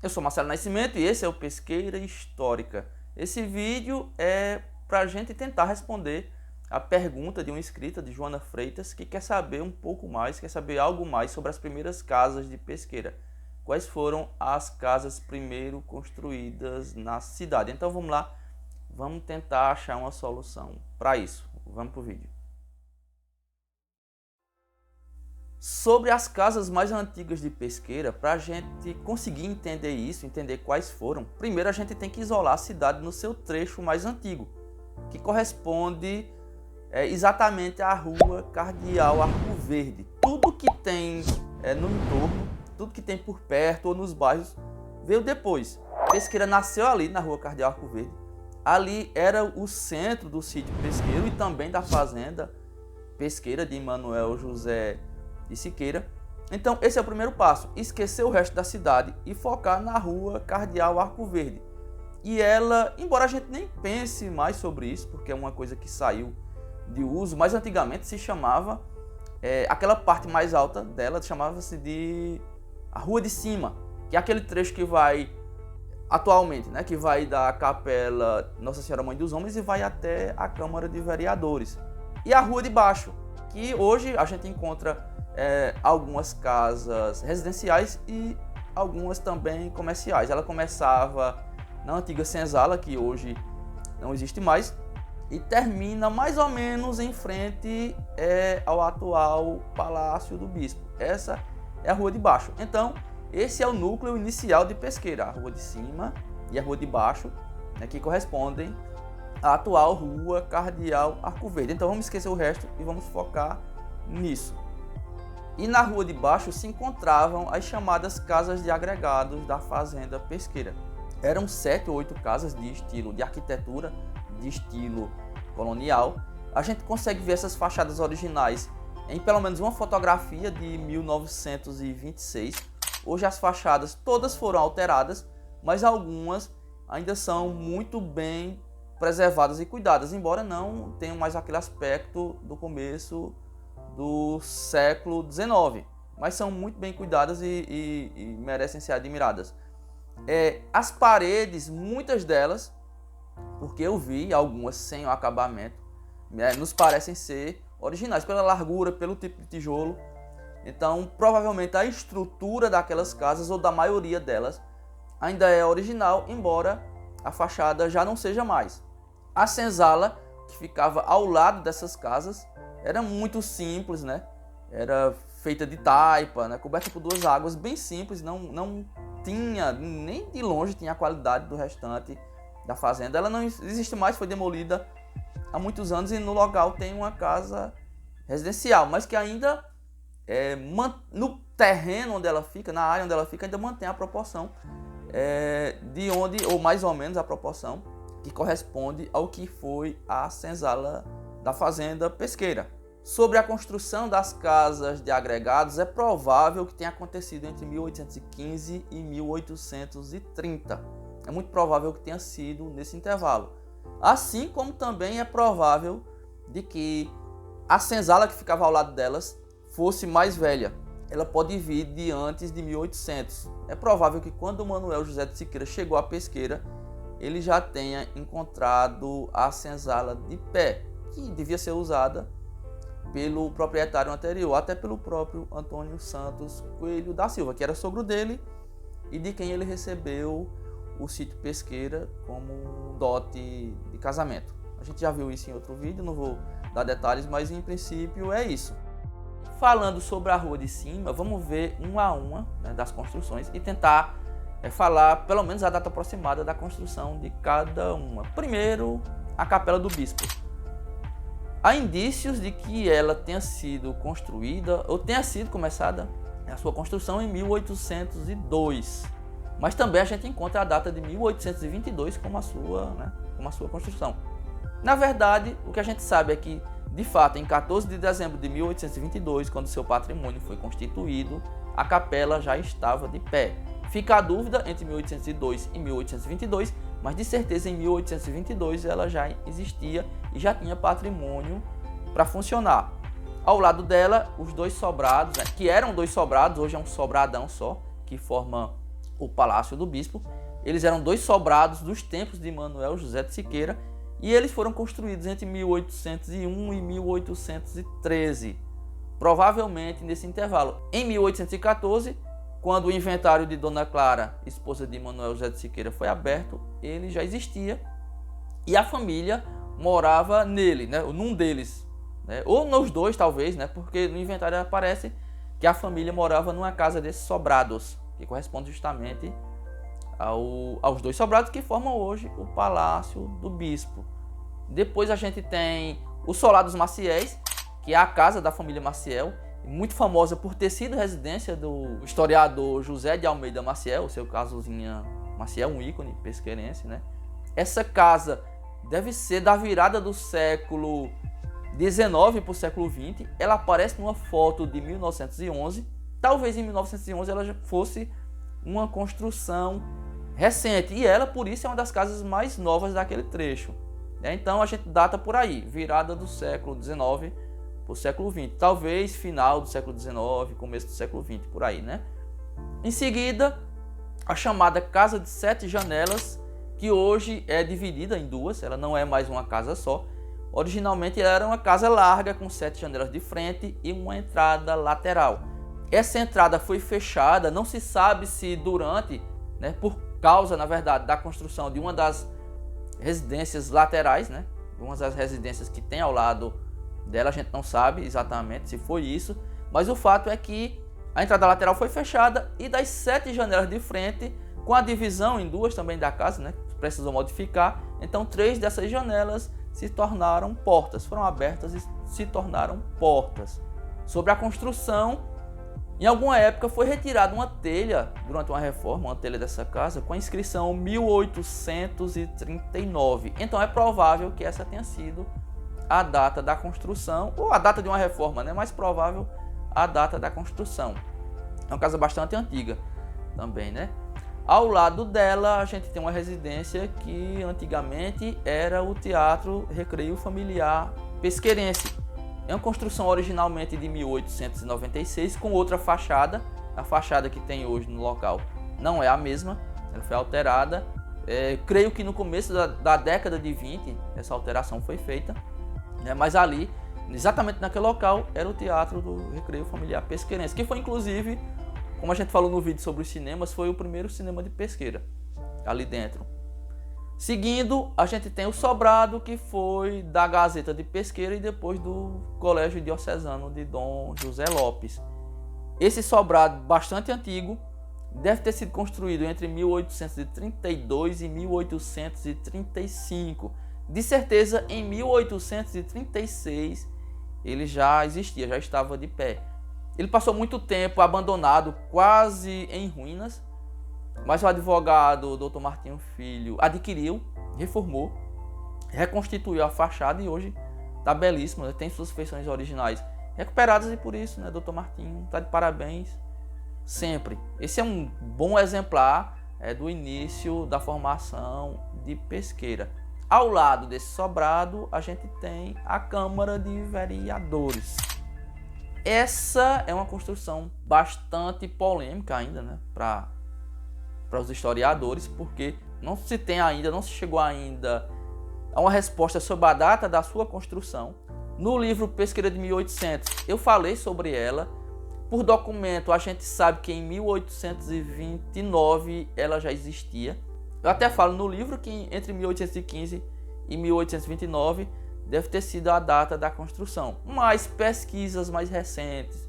Eu sou Marcelo Nascimento e esse é o Pesqueira Histórica. Esse vídeo é para a gente tentar responder a pergunta de uma inscrita, de Joana Freitas, que quer saber um pouco mais, quer saber algo mais sobre as primeiras casas de pesqueira. Quais foram as casas primeiro construídas na cidade? Então vamos lá, vamos tentar achar uma solução para isso. Vamos para o vídeo. Sobre as casas mais antigas de pesqueira, para a gente conseguir entender isso, entender quais foram, primeiro a gente tem que isolar a cidade no seu trecho mais antigo, que corresponde exatamente à rua Cardeal Arco Verde. Tudo que tem no entorno, tudo que tem por perto ou nos bairros, veio depois. Pesqueira nasceu ali na rua Cardeal Arco Verde. Ali era o centro do sítio pesqueiro e também da fazenda pesqueira de Manuel José de Siqueira. Então esse é o primeiro passo, esquecer o resto da cidade e focar na rua Cardeal Arco Verde. E ela, embora a gente nem pense mais sobre isso, porque é uma coisa que saiu de uso, mas antigamente se chamava, aquela parte mais alta dela chamava-se de a Rua de Cima, que é aquele trecho que vai atualmente, né, que vai da Capela Nossa Senhora Mãe dos Homens e vai até a Câmara de Vereadores. E a Rua de Baixo, que hoje a gente encontra algumas casas residenciais e algumas também comerciais. Ela começava na antiga Senzala, que hoje não existe mais, e termina mais ou menos em frente ao atual Palácio do Bispo. Essa é a Rua de Baixo. Então, esse é o núcleo inicial de Pesqueira, a Rua de Cima e a Rua de Baixo, né, que correspondem à atual Rua Cardeal Arco Verde. Então vamos esquecer o resto e vamos focar nisso. E na Rua de Baixo se encontravam as chamadas casas de agregados da fazenda pesqueira. Eram 7 ou 8 casas de estilo de arquitetura, de estilo colonial. A gente consegue ver essas fachadas originais em pelo menos uma fotografia de 1926. Hoje as fachadas todas foram alteradas, mas algumas ainda são muito bem preservadas e cuidadas, embora não tenham mais aquele aspecto do começo do século XIX, mas são muito bem cuidadas e merecem ser admiradas. As paredes, muitas delas, porque eu vi algumas sem o acabamento, nos parecem ser originais, pela largura, pelo tipo de tijolo. Então, provavelmente a estrutura daquelas casas, ou da maioria delas, ainda é original, embora a fachada já não seja mais. A senzala, que ficava ao lado dessas casas, era muito simples, né? Era feita de taipa, né? Coberta por 2 águas, bem simples, não tinha, nem de longe tinha a qualidade do restante da fazenda. Ela não existe mais, foi demolida há muitos anos e no local tem uma casa residencial, mas que ainda, no terreno onde ela fica, na área onde ela fica, ainda mantém a proporção de onde, ou mais ou menos a proporção, que corresponde ao que foi a senzala da fazenda pesqueira. Sobre a construção das casas de agregados, é provável que tenha acontecido entre 1815 e 1830. É muito provável que tenha sido nesse intervalo. Assim como também é provável de que a senzala que ficava ao lado delas fosse mais velha. Ela pode vir de antes de 1800. É provável que quando Manuel José de Siqueira chegou à pesqueira, ele já tenha encontrado a senzala de pé, que devia ser usada pelo proprietário anterior, até pelo próprio Antônio Santos Coelho da Silva, que era sogro dele e de quem ele recebeu o sítio Pesqueira como dote de casamento. A gente já viu isso em outro vídeo, não vou dar detalhes, mas em princípio é isso. Falando sobre a Rua de Cima, vamos ver uma a uma, né, das construções e tentar falar pelo menos a data aproximada da construção de cada uma. Primeiro, a Capela do Bispo. Há indícios de que ela tenha sido construída ou tenha sido começada a sua construção em 1802, mas também a gente encontra a data de 1822 como a sua construção. Na verdade, o que a gente sabe é que, de fato, em 14 de dezembro de 1822, quando seu patrimônio foi constituído, a capela já estava de pé. Fica a dúvida entre 1802 e 1822, mas de certeza em 1822 ela já existia e já tinha patrimônio para funcionar. Ao lado dela, os 2 sobrados, que eram 2 sobrados, hoje é um sobradão só, que forma o Palácio do Bispo. Eles eram 2 sobrados dos tempos de Manuel José de Siqueira e eles foram construídos entre 1801 e 1813, provavelmente nesse intervalo. Em 1814, quando o inventário de Dona Clara, esposa de Manuel José de Siqueira, foi aberto, ele já existia e a família morava nele, né, num deles, né, ou nos 2 talvez, né, porque no inventário aparece que a família morava numa casa desses sobrados, que corresponde justamente aos 2 sobrados que formam hoje o Palácio do Bispo. Depois a gente tem o Solar dos Maciéis, que é a casa da família Maciel, muito famosa por ter sido residência do historiador José de Almeida Maciel, o seu casozinha Maciel, um ícone pesqueirense, né? Essa casa deve ser da virada do século XIX para o século XX. Ela aparece numa foto de 1911. Talvez em 1911 ela já fosse uma construção recente. E ela, por isso, é uma das casas mais novas daquele trecho. Então a gente data por aí, virada do século XIX para o século XX. Talvez final do século XIX, começo do século XX, por aí, né? Em seguida, a chamada Casa de 7 Janelas, que hoje é dividida em 2, ela não é mais uma casa só. Originalmente ela era uma casa larga com 7 janelas de frente e uma entrada lateral. Essa entrada foi fechada, não se sabe se durante, né, por causa, na verdade, da construção de uma das residências laterais, né, uma das residências que tem ao lado dela, a gente não sabe exatamente se foi isso, mas o fato é que a entrada lateral foi fechada e das 7 janelas de frente, com a divisão em 2 também da casa, né, precisou modificar, então 3 dessas janelas se tornaram portas, foram abertas e se tornaram portas. Sobre a construção, em alguma época foi retirada uma telha, durante uma reforma, uma telha dessa casa, com a inscrição 1839. Então é provável que essa tenha sido a data da construção, ou a data de uma reforma, né? Mais provável a data da construção. É uma casa bastante antiga também, né? Ao lado dela, a gente tem uma residência que antigamente era o Teatro Recreio Familiar Pesqueirense. É uma construção originalmente de 1896 com outra fachada. A fachada que tem hoje no local não é a mesma, ela foi alterada. Creio que no começo da década de 20 essa alteração foi feita, né? Mas ali, exatamente naquele local, era o Teatro do Recreio Familiar Pesqueirense, que foi inclusive, como a gente falou no vídeo sobre os cinemas, foi o primeiro cinema de Pesqueira, ali dentro. Seguindo, a gente tem o sobrado, que foi da Gazeta de Pesqueira e depois do Colégio Diocesano de Dom José Lopes. Esse sobrado, bastante antigo, deve ter sido construído entre 1832 e 1835. De certeza, em 1836, ele já existia, já estava de pé. Ele passou muito tempo abandonado, quase em ruínas, mas o advogado Dr. Martinho Filho adquiriu, reformou, reconstituiu a fachada e hoje está belíssimo, né? Tem suas feições originais recuperadas e por isso, né, Dr. Martinho está de parabéns sempre. Esse é um bom exemplar do início da formação de Pesqueira. Ao lado desse sobrado, a gente tem a Câmara de Vereadores. Essa é uma construção bastante polêmica ainda, né, para os historiadores, porque não se chegou ainda a uma resposta sobre a data da sua construção. No livro Pesqueira de 1800, eu falei sobre ela. Por documento, a gente sabe que em 1829 ela já existia. Eu até falo no livro que entre 1815 e 1829 deve ter sido a data da construção. Mas pesquisas mais recentes,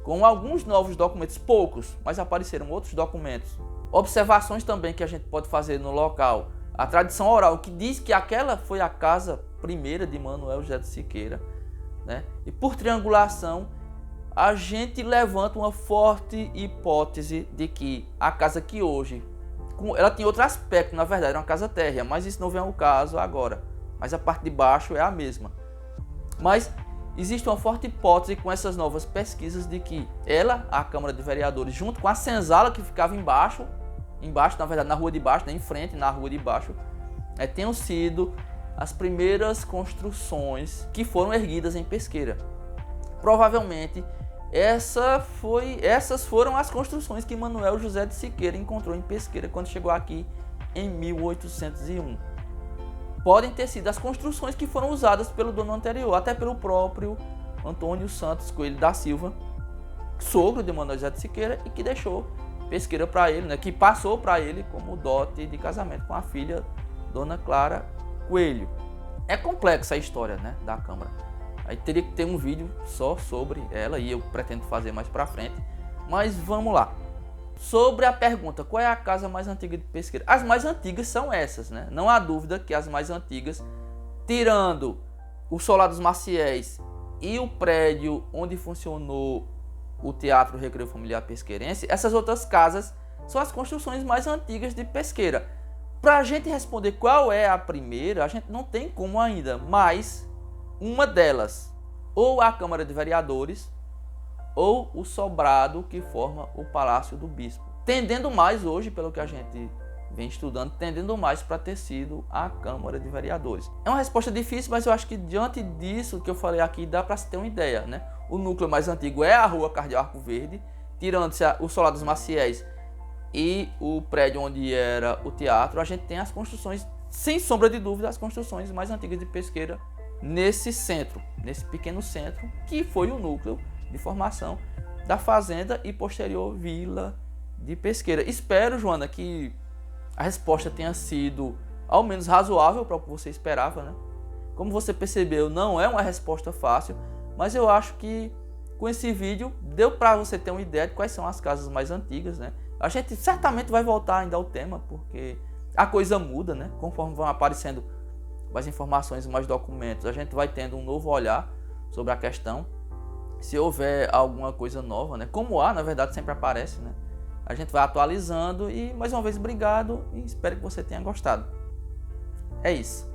com alguns novos documentos, poucos, mas apareceram outros documentos. Observações também que a gente pode fazer no local. A tradição oral que diz que aquela foi a casa primeira de Manuel José de Siqueira, né? E por triangulação, a gente levanta uma forte hipótese de que a casa que hoje, ela tinha outro aspecto, na verdade, era uma casa térrea, mas isso não vem ao caso agora. Mas a parte de baixo é a mesma. Mas existe uma forte hipótese com essas novas pesquisas de que ela, a Câmara de Vereadores, junto com a senzala que ficava embaixo, na verdade na rua de baixo, né, em frente, na rua de baixo, tenham sido as primeiras construções que foram erguidas em Pesqueira. Provavelmente Essas foram as construções que Manuel José de Siqueira encontrou em Pesqueira quando chegou aqui em 1801. Podem ter sido as construções que foram usadas pelo dono anterior, até pelo próprio Antônio Santos Coelho da Silva, sogro de Manuel José de Siqueira, e que deixou Pesqueira para ele, né, que passou para ele como dote de casamento com a filha Dona Clara Coelho. É complexa a história, né, da Câmara. Aí teria que ter um vídeo só sobre ela e eu pretendo fazer mais para frente. Mas vamos lá. Sobre a pergunta, qual é a casa mais antiga de Pesqueira? As mais antigas são essas, né? Não há dúvida que as mais antigas, tirando o Solar dos Maciéis e o prédio onde funcionou o Teatro Recreio Familiar Pesqueirense, essas outras casas são as construções mais antigas de Pesqueira. Para a gente responder qual é a primeira, a gente não tem como ainda, mas uma delas, ou a Câmara de Vereadores, ou o sobrado que forma o Palácio do Bispo. Tendendo mais hoje, pelo que a gente vem estudando, tendendo mais para ter sido a Câmara de Vereadores. É uma resposta difícil, mas eu acho que diante disso que eu falei aqui, dá para se ter uma ideia, né? O núcleo mais antigo é a Rua Cardeal Arco Verde, tirando-se o Solar dos Maciéis e o prédio onde era o teatro, a gente tem as construções, sem sombra de dúvida, as construções mais antigas de Pesqueira nesse centro, nesse pequeno centro, que foi o núcleo de formação da fazenda e posterior vila de Pesqueira. Espero, Joana, que a resposta tenha sido ao menos razoável para o que você esperava, né? Como você percebeu, não é uma resposta fácil, mas eu acho que com esse vídeo deu para você ter uma ideia de quais são as casas mais antigas, né? A gente certamente vai voltar ainda ao tema, porque a coisa muda, né? Conforme vão aparecendo mais informações, mais documentos, a gente vai tendo um novo olhar sobre a questão. Se houver alguma coisa nova, né? Como há, na verdade, sempre aparece, né? A gente vai atualizando e, mais uma vez, obrigado e espero que você tenha gostado. É isso.